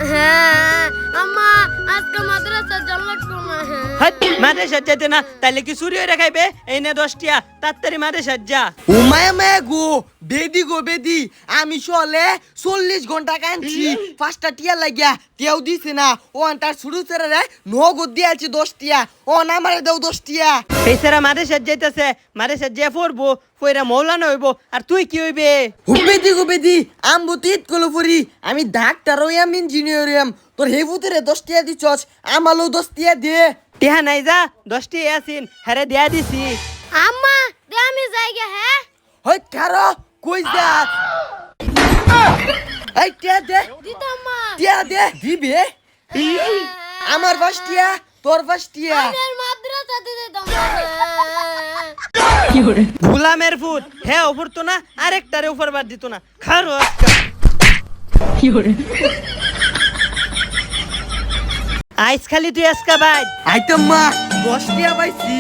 হ্যাঁ আম্মা আজকে মাদ্রাসা যাওয়া লাগতো না হাট মাদ্রাসা যেতে না তাইলে কি চুরি হয়ে খাইবে এই নে 10 টিয়া তাড়াতাড়ি মাদ্রাসা যা। ও মায়া মায়া গো বেদি আমি চলে 40 ঘন্টা কাঁদছি 5টা টিয়া লাগিয়া তেও দিছে না ও তার শুরু ছেড়ে রে নগদ দিয়েছি 10 টিয়া ও না মারে দাও 10 টিয়া বেচারা মাদ্রাসা যাইতেছে মাদ্রাসা যে পড়বো পয়রা মৌলানা হইব আর তুই কি হইবে? হুবেদি আমবো তিত কলো পরি আমি ডাক্তার হইয়াম ইঞ্জিনিয়ার হইয়াম তোর হেবুতেরে 10 টিয়া দিছস আমালও 10 টিয়া দে টিহা নাই যা 10 টিয়া আসিন হারে দিয়া দিছি। আম্মা দে আমি যাইগা হ্যাঁ হই কারো কই যা এই টিয়া দে দিতাম মা টিয়া দে দিবে আমার 5 টিয়া তোর 5 টিয়া আর মাদ্রাসা দিতে দাও গুলামের ফুট হ্যাঁ ওপর তো না আরেকটারে উপর বার দিত না খারো আইস খালি তুই আজকা ভাই আইতাম মা 10 টিয়া পাইছি